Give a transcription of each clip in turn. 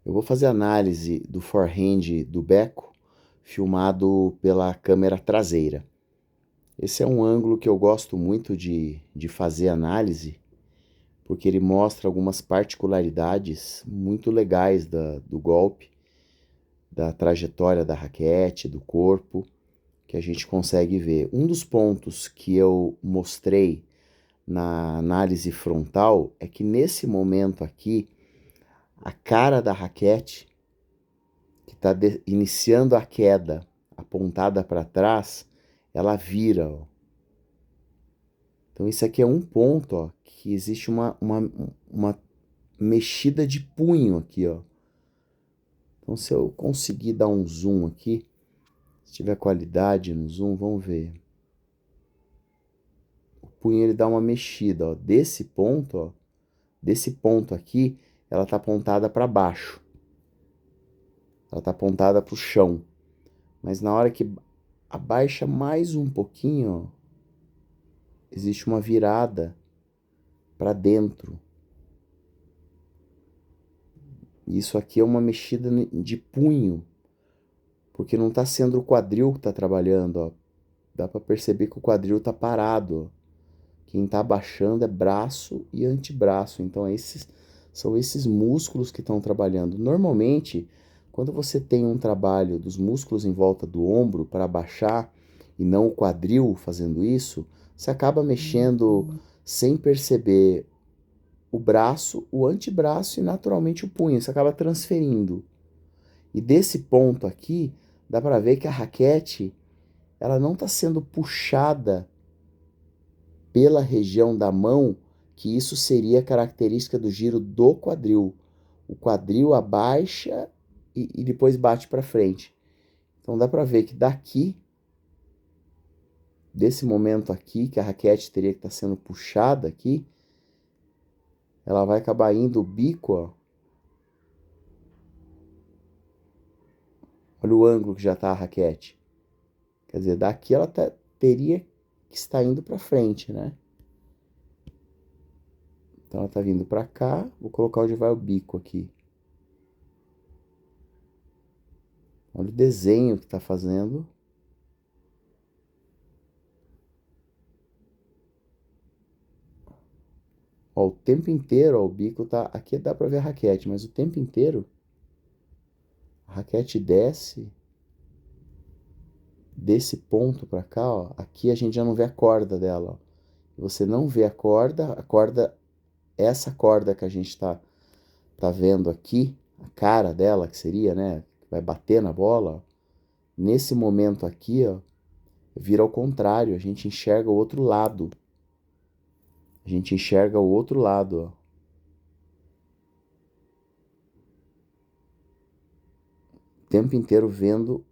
Eu vou fazer análise do forehand do beco filmado pela câmera traseira. Esse é um ângulo que eu gosto muito de fazer análise, porque ele mostra algumas particularidades muito legais do golpe, da trajetória da raquete, do corpo, que a gente consegue ver. Um dos pontos que eu mostrei na análise frontal é que nesse momento aqui, a cara da raquete que está iniciando a queda apontada para trás, ela vira. Ó. Então isso aqui é um ponto, ó, que existe uma mexida de punho aqui. Ó. Então se eu conseguir dar um zoom aqui, se tiver qualidade no zoom, vamos ver. O punho ele dá uma mexida. Ó. Desse ponto aqui, ela está apontada para baixo. Ela está apontada para o chão. Mas na hora que abaixa mais um pouquinho, ó, existe uma virada para dentro. Isso aqui é uma mexida de punho, porque não está sendo o quadril que está trabalhando. Ó. Dá para perceber que o quadril está parado. Ó. Quem está abaixando é braço e antebraço. Então são esses músculos que estão trabalhando. Normalmente, quando você tem um trabalho dos músculos em volta do ombro para abaixar e não o quadril fazendo isso, você acaba mexendo sem perceber o braço, o antebraço e naturalmente o punho. Você acaba transferindo. E desse ponto aqui, dá para ver que a raquete ela não está sendo puxada pela região da mão, que isso seria característica do giro do quadril. O quadril abaixa e depois bate para frente. Então dá para ver que daqui, desse momento aqui, que a raquete teria que estar sendo puxada aqui, ela vai acabar indo o bico, ó. Olha o ângulo que já está a raquete. Quer dizer, daqui ela teria que estar indo para frente, né? Então ela está vindo para cá, vou colocar onde vai o bico aqui. Olha o desenho que está fazendo. Ó, o tempo inteiro, ó, o bico tá... Aqui dá para ver a raquete, mas o tempo inteiro a raquete desce desse ponto para cá, ó. Aqui a gente já não vê a corda dela, ó. Você não vê a corda, essa corda que a gente tá vendo aqui, a cara dela que seria, né, vai bater na bola, ó. Nesse momento aqui, ó, vira ao contrário, a gente enxerga o outro lado. A gente enxerga o outro lado, ó. O tempo inteiro vendo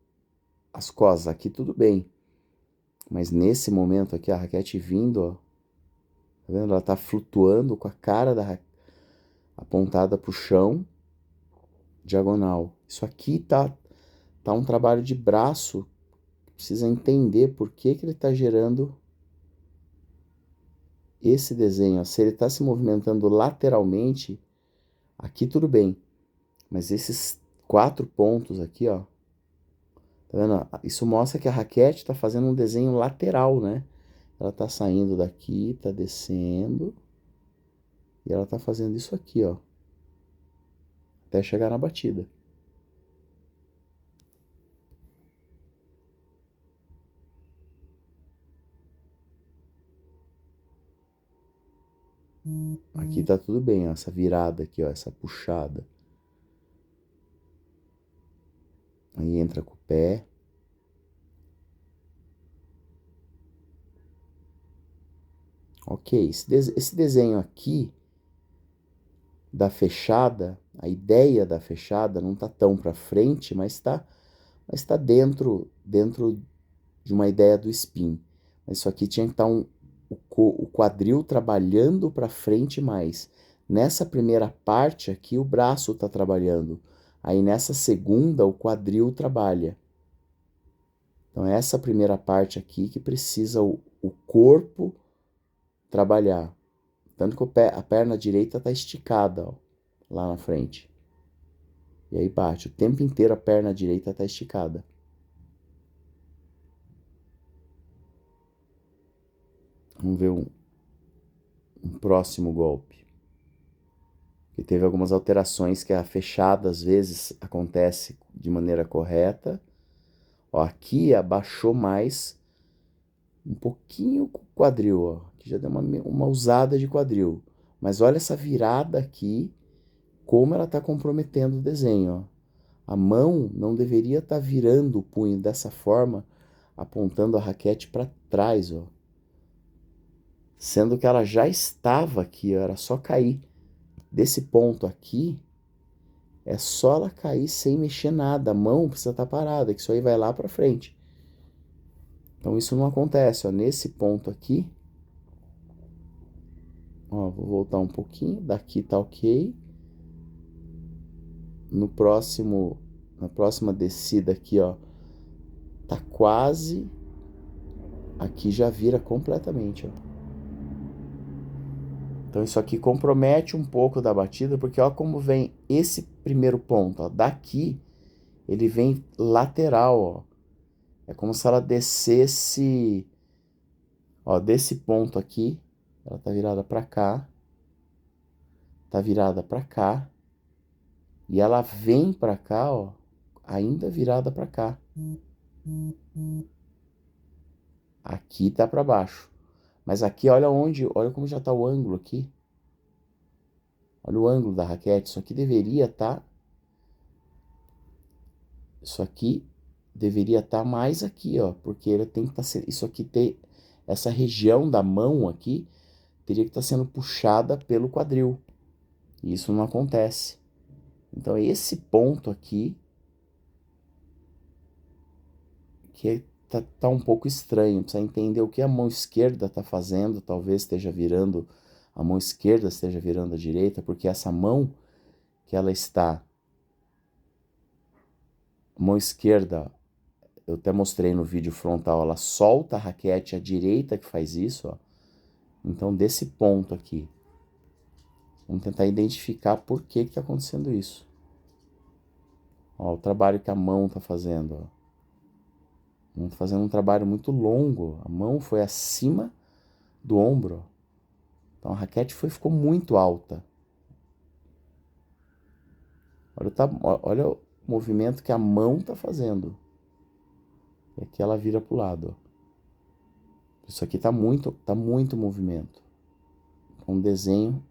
as costas. Aqui tudo bem. Mas nesse momento aqui, a raquete vindo, ó. Tá vendo? Ela tá flutuando com a cara apontada pro chão, diagonal. Isso aqui tá um trabalho de braço. Precisa entender por que ele tá gerando esse desenho. Se ele tá se movimentando lateralmente, aqui tudo bem. Mas esses 4 pontos aqui, ó. Tá vendo? Isso mostra que a raquete está fazendo um desenho lateral, né? Ela está saindo daqui, está descendo. E ela está fazendo isso aqui, ó. Até chegar na batida. Aqui tá tudo bem, ó, essa virada aqui, ó, essa puxada. Aí entra com o pé. Ok, esse desenho aqui da fechada, a ideia da fechada não tá tão para frente, mas tá dentro de uma ideia do spin. Mas isso aqui tinha que estar o quadril trabalhando para frente mais. Nessa primeira parte aqui, o braço está trabalhando. Aí nessa segunda, o quadril trabalha. Então, essa primeira parte aqui que precisa o corpo trabalhar. Tanto que a perna direita está esticada, ó, lá na frente. E aí bate. O tempo inteiro a perna direita está esticada. Vamos ver um próximo golpe. Que teve algumas alterações que a fechada às vezes acontece de maneira correta. Ó, aqui abaixou mais um pouquinho o quadril, ó. Aqui já deu uma usada de quadril. Mas olha essa virada aqui, como ela está comprometendo o desenho, ó. A mão não deveria estar virando o punho dessa forma, apontando a raquete para trás, ó. Sendo que ela já estava aqui, ó, era só cair. Desse ponto aqui, é só ela cair sem mexer nada. A mão precisa estar parada, que isso aí vai lá para frente. Então isso não acontece, ó. Nesse ponto aqui, ó, vou voltar um pouquinho. Daqui tá ok. No próximo, na próxima descida aqui, ó, tá quase. Aqui já vira completamente, ó. Então isso aqui compromete um pouco da batida, porque ó como vem esse primeiro ponto, ó, daqui ele vem lateral, ó. É como se ela descesse, ó, desse ponto aqui, ela tá virada para cá, tá virada para cá, e ela vem para cá, ó, ainda virada para cá. Aqui tá para baixo. Mas aqui olha onde, olha como já tá o ângulo aqui. Olha o ângulo da raquete, isso aqui deveria estar isso aqui deveria estar mais aqui, ó, porque ele tem que estar isso aqui tem essa região da mão aqui teria que estar sendo puxada pelo quadril. E isso não acontece. Então esse ponto aqui que tá um pouco estranho, precisa entender o que a mão esquerda está fazendo, talvez esteja virando a mão esquerda esteja virando a direita, porque essa mão que ela está mão esquerda, eu até mostrei no vídeo frontal, ela solta a raquete à direita que faz isso, ó. Então, desse ponto aqui, vamos tentar identificar por que está acontecendo isso. Ó, o trabalho que a mão está fazendo, ó. Vamos fazendo um trabalho muito longo. A mão foi acima do ombro, ó. Então, a raquete ficou muito alta. Olha o movimento que a mão está fazendo. E aqui ela vira para o lado, ó. Isso aqui tá muito movimento. Um desenho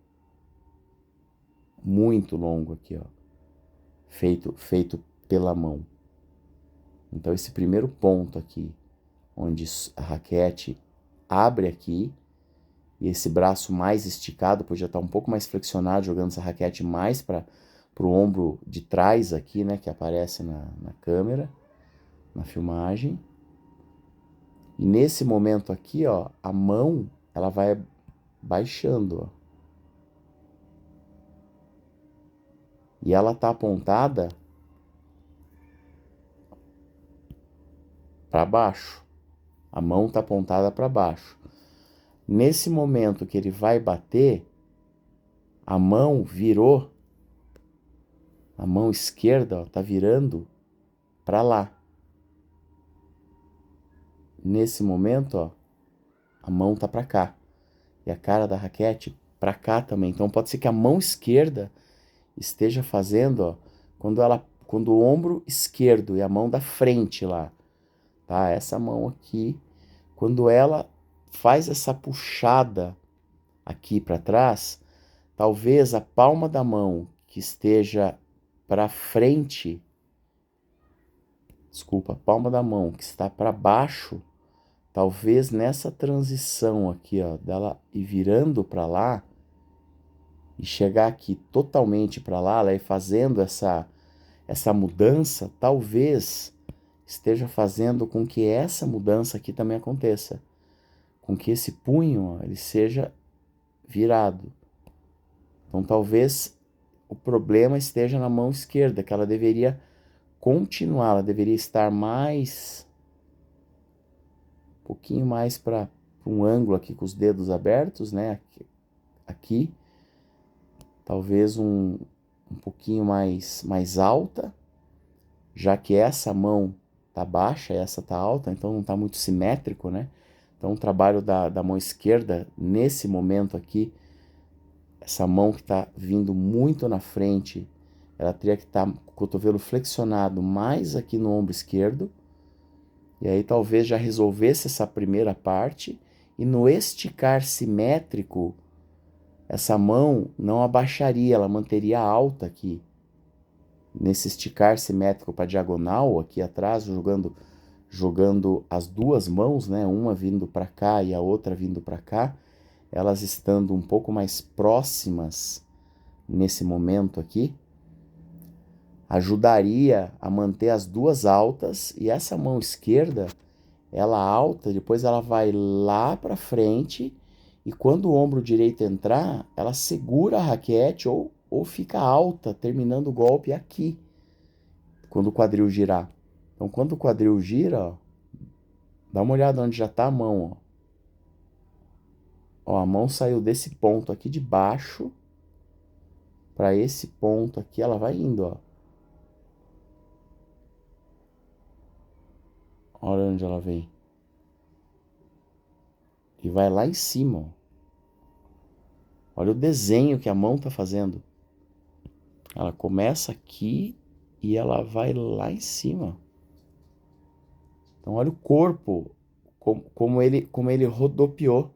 muito longo aqui, ó. Feito pela mão. Então esse primeiro ponto aqui, onde a raquete abre aqui, e esse braço mais esticado podia estar um pouco mais flexionado, jogando essa raquete mais para o ombro de trás aqui, né, que aparece na câmera, na filmagem. E nesse momento aqui, ó, a mão, ela vai baixando, ó. E ela tá apontada para baixo. A mão tá apontada para baixo. Nesse momento que ele vai bater, a mão virou, a mão esquerda, ó, tá virando para lá. Nesse momento, ó, a mão tá para cá. E a cara da raquete para cá também. Então pode ser que a mão esquerda esteja fazendo, ó, quando o ombro esquerdo e a mão da frente lá, tá? Essa mão aqui, quando ela faz essa puxada aqui para trás, talvez a palma da mão que esteja para frente, desculpa, a palma da mão que está para baixo, talvez nessa transição aqui, ó, dela ir virando para lá e chegar aqui totalmente para lá, ela ir fazendo essa mudança, talvez esteja fazendo com que essa mudança aqui também aconteça, com que esse punho, ó, ele seja virado. Então talvez o problema esteja na mão esquerda, que ela deveria continuar, ela deveria estar mais, um pouquinho mais para um ângulo aqui com os dedos abertos, né? Aqui. Talvez um um pouquinho mais alta, já que essa mão tá baixa e essa tá alta, então não tá muito simétrico, né? Então o trabalho da mão esquerda, nesse momento aqui, essa mão que tá vindo muito na frente, ela teria que estar com o cotovelo flexionado mais aqui no ombro esquerdo, e aí talvez já resolvesse essa primeira parte, e no esticar simétrico, essa mão não abaixaria, ela manteria alta aqui. Nesse esticar simétrico para diagonal, aqui atrás, jogando as duas mãos, né? Uma vindo para cá e a outra vindo para cá, elas estando um pouco mais próximas nesse momento aqui, ajudaria a manter as duas altas, e essa mão esquerda, ela alta, depois ela vai lá para frente, e quando o ombro direito entrar, ela segura a raquete ou fica alta, terminando o golpe aqui, quando o quadril girar. Então, quando o quadril gira, ó, dá uma olhada onde já está a mão. Ó. Ó, a mão saiu desse ponto aqui de baixo para esse ponto aqui, ela vai indo, ó. Olha onde ela vem. E vai lá em cima, ó. Olha o desenho que a mão está fazendo. Ela começa aqui e ela vai lá em cima. Então olha o corpo, como ele rodopiou.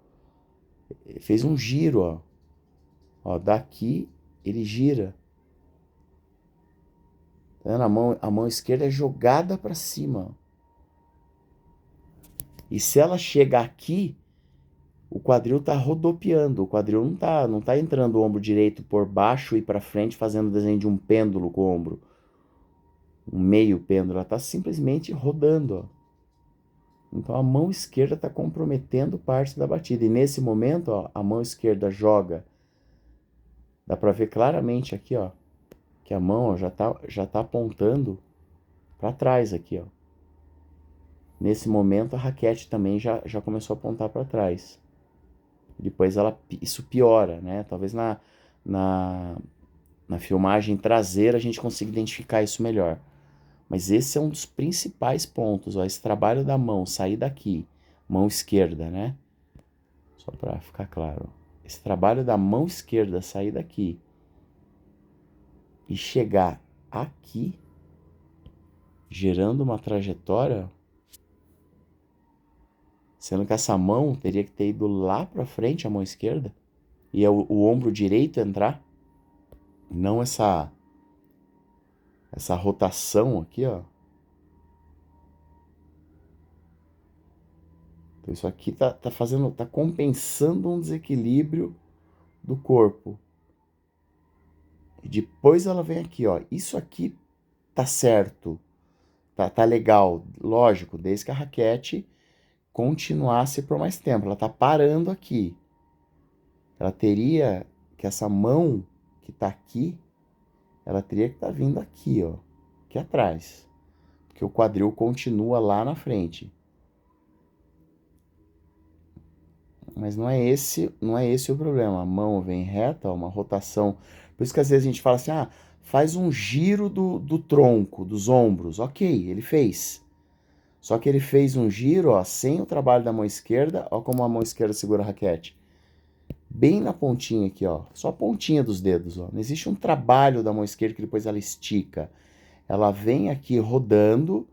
Ele fez um giro, ó. Ó, daqui ele gira. Tá vendo? A mão esquerda é jogada para cima. E se ela chega aqui, o quadril tá rodopiando. O quadril não tá entrando o ombro direito por baixo e para frente, fazendo o desenho de um pêndulo com o ombro. Um meio pêndulo. Ela tá simplesmente rodando, ó. Então a mão esquerda está comprometendo parte da batida. E nesse momento, ó, a mão esquerda joga. Dá para ver claramente aqui, ó, que a mão, ó, já tá apontando para trás aqui, ó. Nesse momento a raquete também já começou a apontar para trás. Depois isso piora, né? Talvez na filmagem traseira a gente consiga identificar isso melhor. Mas esse é um dos principais pontos, ó, esse trabalho da mão, sair daqui, mão esquerda, né? Só para ficar claro. Esse trabalho da mão esquerda, sair daqui e chegar aqui, gerando uma trajetória, sendo que essa mão teria que ter ido lá para frente, a mão esquerda, e o ombro direito entrar, não essa rotação aqui, ó. Então isso aqui tá compensando um desequilíbrio do corpo. E depois ela vem aqui, ó. Isso aqui tá certo, tá legal, lógico, desde que a raquete continuasse por mais tempo. Ela tá parando aqui. Ela teria que essa mão que tá aqui, ela teria que estar vindo aqui, ó, aqui atrás, porque o quadril continua lá na frente. Mas não é esse o problema. A mão vem reta, ó, uma rotação. Por isso que às vezes a gente fala assim, faz um giro do tronco, dos ombros. Ok, ele fez. Só que ele fez um giro, ó, sem o trabalho da mão esquerda. Ó como a mão esquerda segura a raquete. Bem na pontinha aqui, ó. Só a pontinha dos dedos, ó. Não existe um trabalho da mão esquerda que depois ela estica. Ela vem aqui rodando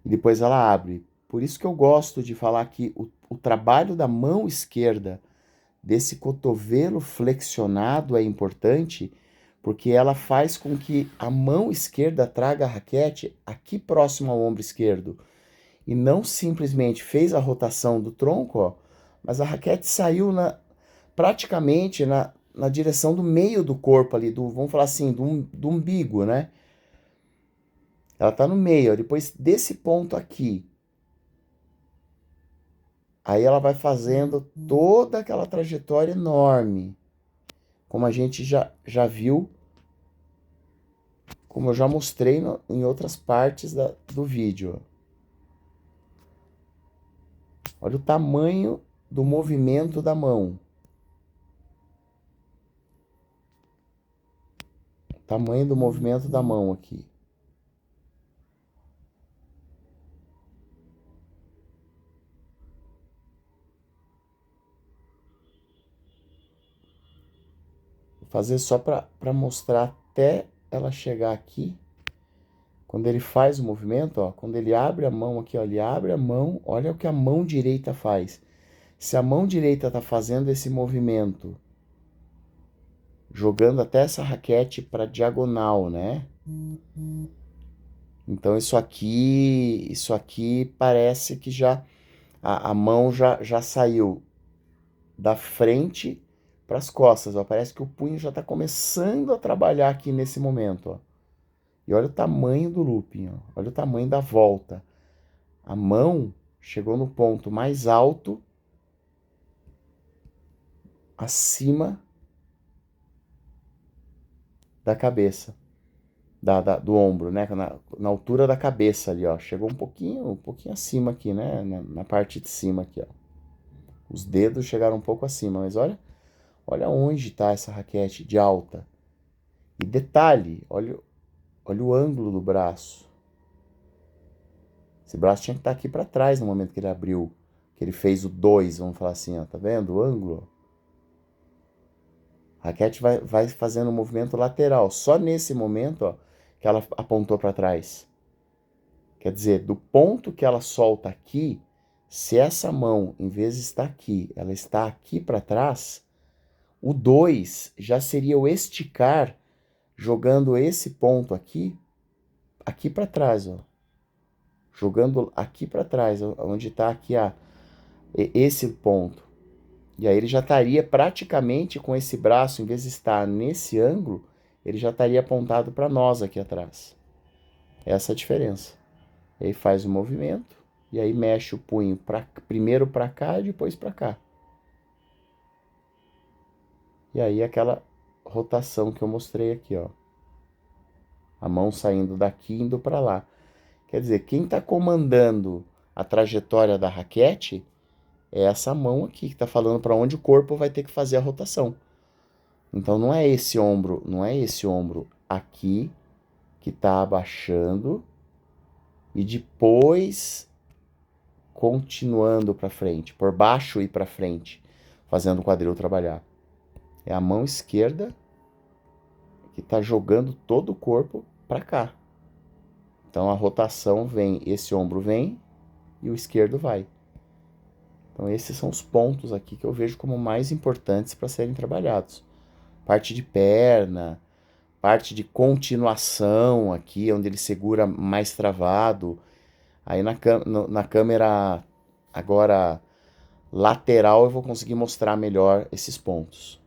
e depois ela abre. Por isso que eu gosto de falar que o trabalho da mão esquerda, desse cotovelo flexionado, é importante, porque ela faz com que a mão esquerda traga a raquete aqui próximo ao ombro esquerdo. E não simplesmente fez a rotação do tronco, ó, mas a raquete saiu praticamente na direção do meio do corpo ali, vamos falar assim, do umbigo, né? Ela tá no meio, ó, depois desse ponto aqui. Aí ela vai fazendo toda aquela trajetória enorme, como a gente já viu, como eu já mostrei em outras partes do vídeo. Olha o tamanho do movimento da mão. tamanho do movimento da mão aqui. Vou fazer só para mostrar até ela chegar aqui. Quando ele faz o movimento, ó, quando ele abre a mão aqui, ó, ele abre a mão, olha o que a mão direita faz. Se a mão direita está fazendo esse movimento, jogando até essa raquete para diagonal, né? Então isso aqui parece que já a mão já saiu da frente para as costas, ó. Parece que o punho já está começando a trabalhar aqui nesse momento, ó. E olha o tamanho do looping, ó. Olha o tamanho da volta. A mão chegou no ponto mais alto acima da cabeça, do ombro, né? Na altura da cabeça ali, ó. Chegou um pouquinho acima aqui, né? Na parte de cima aqui, ó. Os dedos chegaram um pouco acima, mas olha onde está essa raquete de alta. E detalhe, olha o ângulo do braço. Esse braço tinha que estar aqui para trás no momento que ele abriu, que ele fez o 2, vamos falar assim, ó. Tá vendo o ângulo? A raquete vai fazendo um movimento lateral. Só nesse momento, ó, que ela apontou para trás. Quer dizer, do ponto que ela solta aqui, se essa mão, em vez de estar aqui, ela está aqui para trás, o 2 já seria o esticar, jogando esse ponto aqui para trás, ó. Jogando aqui para trás, onde está aqui esse ponto. E aí ele já estaria praticamente com esse braço, em vez de estar nesse ângulo, ele já estaria apontado para nós aqui atrás. Essa é a diferença. E aí faz o movimento, e aí mexe o punho primeiro para cá e depois para cá. E aí aquela rotação que eu mostrei aqui, ó. A mão saindo daqui e indo para lá. Quer dizer, quem está comandando a trajetória da raquete é essa mão aqui, que está falando para onde o corpo vai ter que fazer a rotação. Então não é esse ombro aqui que está abaixando e depois continuando para frente, por baixo e para frente, fazendo o quadril trabalhar. É a mão esquerda que está jogando todo o corpo para cá. Então a rotação vem, esse ombro vem e o esquerdo vai. Então esses são os pontos aqui que eu vejo como mais importantes para serem trabalhados. Parte de perna, parte de continuação aqui, onde ele segura mais travado. Aí na câmera agora lateral eu vou conseguir mostrar melhor esses pontos.